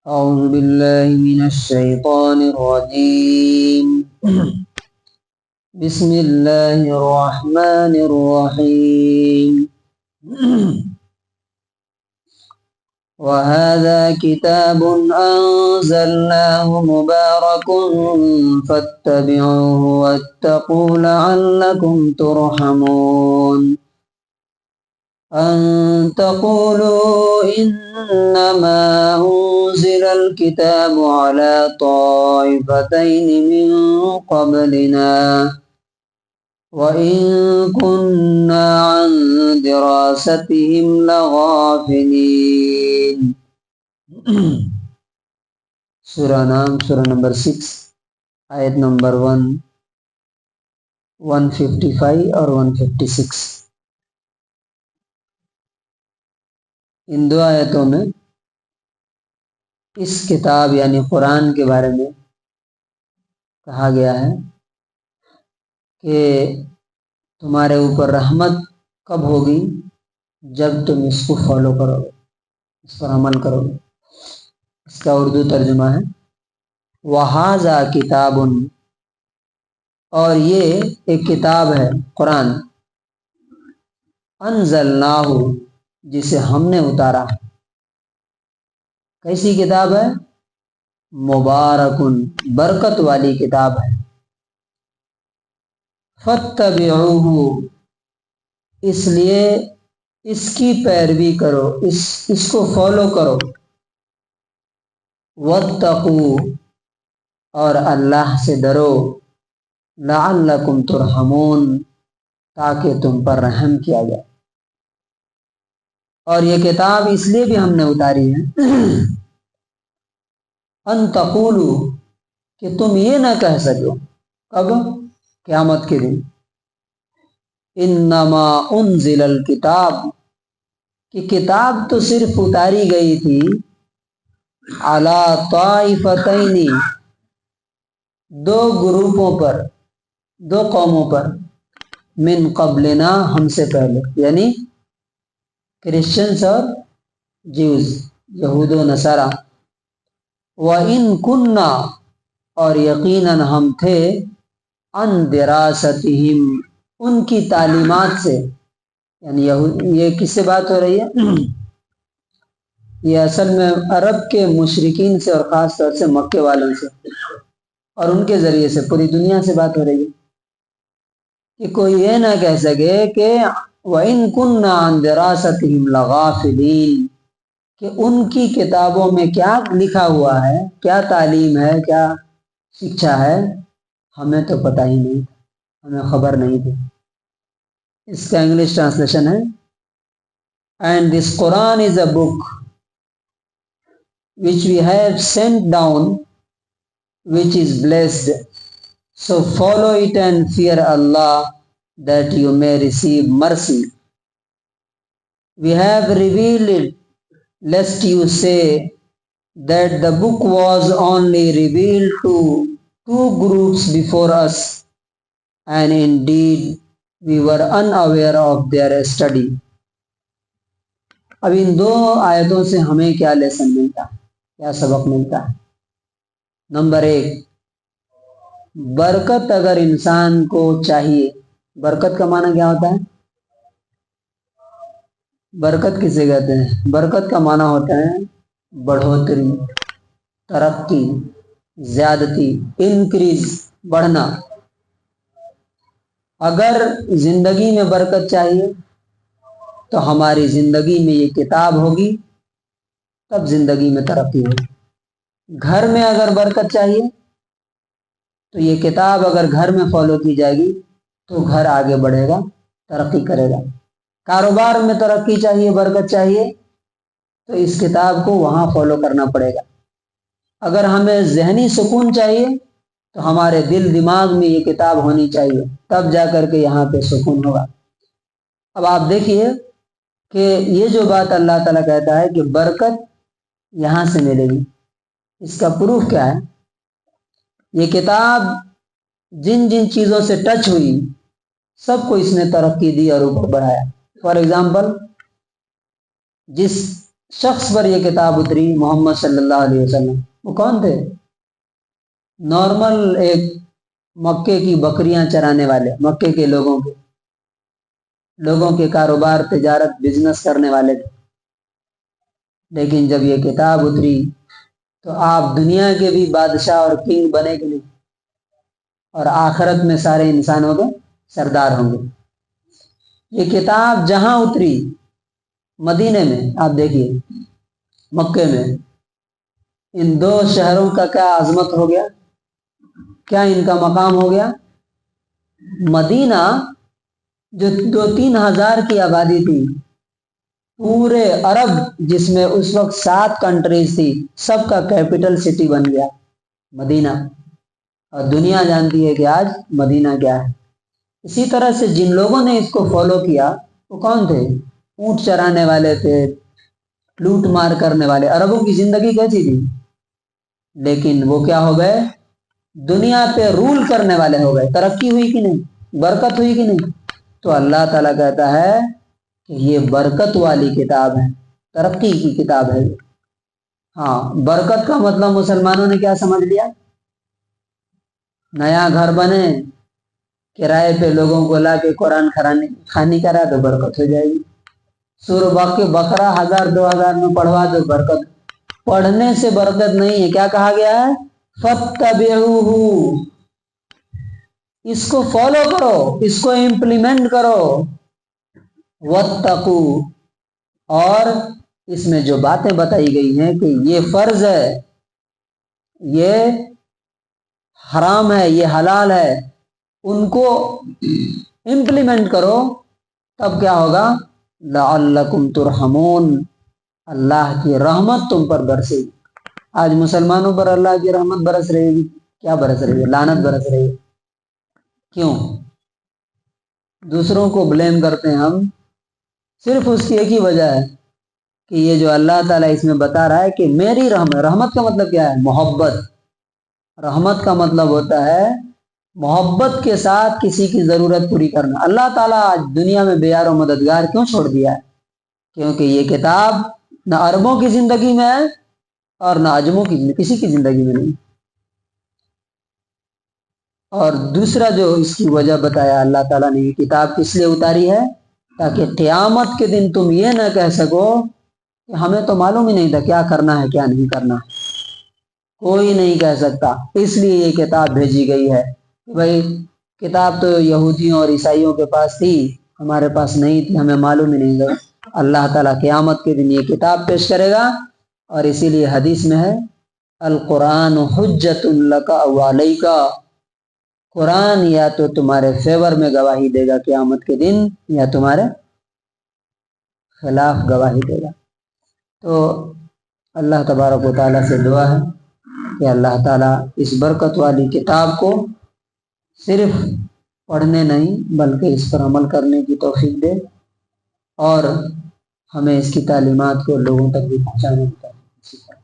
أعوذ بالله من الشيطان الرجيم بسم الله الرحمن الرحيم وهذا كتاب أنزلناه مبارك فاتبعوه واتقوا لعلكم ترحمون أن تقولوا إنما أنزل الكتاب على طائفتين من قبلنا وإن كنا عن دراستهم لغافلين سورہ نام سورہ نمبر 6 آیت نمبر 155 اور 156. ان دو آیتوں میں اس کتاب یعنی قرآن کے بارے میں کہا گیا ہے کہ تمہارے اوپر رحمت کب ہوگی؟ جب تم اس کو فالو کرو گے، اس پر عمل کرو گے. اس کا اردو ترجمہ ہے وَهَذَا کتاب، اور یہ ایک کتاب ہے قرآن، انزلناہ، جسے ہم نے اتارا. کیسی کتاب ہے؟ مبارکن، برکت والی کتاب ہے. فاتبعوہ، اس لیے اس کی پیروی کرو، اس کو فالو کرو. واتقوا، اور اللہ سے ڈرو. لعلکم ترحمون، تاکہ تم پر رحم کیا جائے. اور یہ کتاب اس لیے بھی ہم نے اتاری ہے ان تقولوا، کہ تم یہ نہ کہہ سکو. کب؟ قیامت کے دن. انما انزل الکتاب، کہ کتاب تو صرف اتاری گئی تھی علی طائفتین، دو گروپوں پر، دو قوموں پر، من قبلنا، ہم سے پہلے، یعنی کرسچنز اور جیوز، یہود و نصارہ. وَإِن كُنَّا، اور یقیناً ہم تھے، عن دراستہم، ان کی تعلیمات سے. یعنی یہ کس سے بات ہو رہی ہے؟ یہ اصل میں عرب کے مشرکین سے اور خاص طور سے مکے والوں سے اور ان کے ذریعے سے پوری دنیا سے بات ہو رہی ہے کہ کوئی یہ نہ کہہ سکے کہ وَإِن كُنَّا عَن دِرَاسَتِهِمْ لَغَافِلِينَ، کہ ان کی کتابوں میں کیا لکھا ہوا ہے، کیا تعلیم ہے، کیا شکشا ہے، ہمیں تو پتہ ہی نہیں، ہمیں خبر نہیں تھی. اس کا انگلش ٹرانسلیشن ہے and this Quran is a book which we have sent down, which is blessed. So follow it and fear Allah, that you may receive mercy. We have revealed it, lest you say that the book was only revealed to two groups before us, and indeed we were unaware of their study. اب ان دو آیتوں سے ہمیں کیا lesson ملتا ہے، کیا سبق ملتا ہے؟ نمبر 1، برکت اگر انسان کو چاہیے، برکت کا معنی کیا ہوتا ہے؟ برکت کسے کہتے ہیں؟ برکت کا معنی ہوتا ہے بڑھوتری، ترقی، زیادتی، انکریز، بڑھنا. اگر زندگی میں برکت چاہیے تو ہماری زندگی میں یہ کتاب ہوگی، تب زندگی میں ترقی ہوگی. گھر میں اگر برکت چاہیے تو یہ کتاب اگر گھر میں فالو کی جائے گی تو گھر آگے بڑھے گا، ترقی کرے گا. کاروبار میں ترقی چاہیے، برکت چاہیے تو اس کتاب کو وہاں فالو کرنا پڑے گا. اگر ہمیں ذہنی سکون چاہیے تو ہمارے دل دماغ میں یہ کتاب ہونی چاہیے، تب جا کر کے یہاں پہ سکون ہوگا. اب آپ دیکھیے کہ یہ جو بات اللہ تعالیٰ کہتا ہے کہ برکت یہاں سے ملے گی، اس کا پروف کیا ہے؟ یہ کتاب جن جن چیزوں سے ٹچ ہوئی سب کو اس نے ترقی دی اور اوپر بڑھایا. فار ایگزامپل، جس شخص پر یہ کتاب اتری، محمد صلی اللہ علیہ وسلم، وہ کون تھے؟ نارمل ایک مکے کی بکریاں چرانے والے، مکے کے لوگوں کے کاروبار، تجارت، بزنس کرنے والے تھے۔ لیکن جب یہ کتاب اتری تو آپ دنیا کے بھی بادشاہ اور کنگ بنے کہ نہیں، اور آخرت میں سارے انسانوں کے سردار ہوں گے۔ یہ کتاب جہاں اتری، مدینے میں، آپ دیکھیے مکے میں، ان دو شہروں کا کیا عظمت ہو گیا، کیا ان کا مقام ہو گیا۔ مدینہ جو 2-3 ہزار کی آبادی تھی، پورے عرب جس میں اس وقت 7 کنٹریز تھی، سب کا کیپٹل سٹی بن گیا مدینہ، اور دنیا جانتی ہے کہ آج مدینہ کیا ہے۔ اسی طرح سے جن لوگوں نے اس کو فالو کیا وہ کون تھے؟ اونٹ چرانے والے تھے، لوٹ مار کرنے والے۔ عربوں کی زندگی کیسی تھی؟ لیکن وہ کیا ہو گئے؟ دنیا پہ رول کرنے والے ہو گئے۔ ترقی ہوئی کہ نہیں؟ برکت ہوئی کہ نہیں؟ تو اللہ تعالیٰ کہتا ہے کہ یہ برکت والی کتاب ہے، ترقی کی کتاب ہے۔ ہاں، برکت کا مطلب مسلمانوں نے کیا سمجھ لیا؟ نیا گھر بنے، کرائے پہ لوگوں کو لا کے قرآن خوانی کرا تو برکت ہو جائے گی۔ سورہ بقرہ 1000-2000 میں پڑھوا دو، برکت۔ پڑھنے سے برکت نہیں ہے، کیا کہا گیا ہے؟ فَاتَّبِعُوهُ، اس کو فالو کرو، اس کو امپلیمنٹ کرو۔ وَاتَّقُوا، اور اس میں جو باتیں بتائی گئی ہیں کہ یہ فرض ہے، یہ حرام ہے، یہ حلال ہے، ان کو امپلیمنٹ کرو، تب کیا ہوگا؟ لعلکم ترحمون، اللہ کی رحمت تم پر برسے گی۔ آج مسلمانوں پر اللہ کی رحمت برس رہے گی، کیا برس رہی ہے؟ لعنت برس رہی ہے۔ کیوں؟ دوسروں کو بلیم کرتے ہیں ہم، صرف اس کی ایک ہی وجہ ہے کہ یہ جو اللہ تعالیٰ اس میں بتا رہا ہے کہ میری رحمت کا مطلب کیا ہے؟ محبت۔ رحمت کا مطلب ہوتا ہے محبت کے ساتھ کسی کی ضرورت پوری کرنا۔ اللہ تعالیٰ آج دنیا میں بے یار و مددگار کیوں چھوڑ دیا ہے؟ کیونکہ یہ کتاب نہ عربوں کی زندگی میں ہے اور نہ عجموں کی، کسی کی زندگی میں نہیں۔ اور دوسرا جو اس کی وجہ بتایا اللہ تعالیٰ نے، یہ کتاب کس لیے اتاری ہے؟ تاکہ قیامت کے دن تم یہ نہ کہہ سکو کہ ہمیں تو معلوم ہی نہیں تھا کیا کرنا ہے کیا نہیں کرنا۔ کوئی نہیں کہہ سکتا، اس لیے یہ کتاب بھیجی گئی ہے۔ بھائی کتاب تو یہودیوں اور عیسائیوں کے پاس تھی، ہمارے پاس نہیں تھی، ہمیں معلوم ہی نہیں تھا۔ اللہ تعالیٰ قیامت کے دن یہ کتاب پیش کرے گا، اور اسی لیے حدیث میں ہے القرآن حجت لک او علیک، قرآن یا تو تمہارے فیور میں گواہی دے گا قیامت کے دن، یا تمہارے خلاف گواہی دے گا۔ تو اللہ تبارک و تعالیٰ سے دعا ہے کہ اللہ تعالیٰ اس برکت والی کتاب کو صرف پڑھنے نہیں بلکہ اس پر عمل کرنے کی توفیق دے، اور ہمیں اس کی تعلیمات کو لوگوں تک بھی پہنچانے کی توفیق دے۔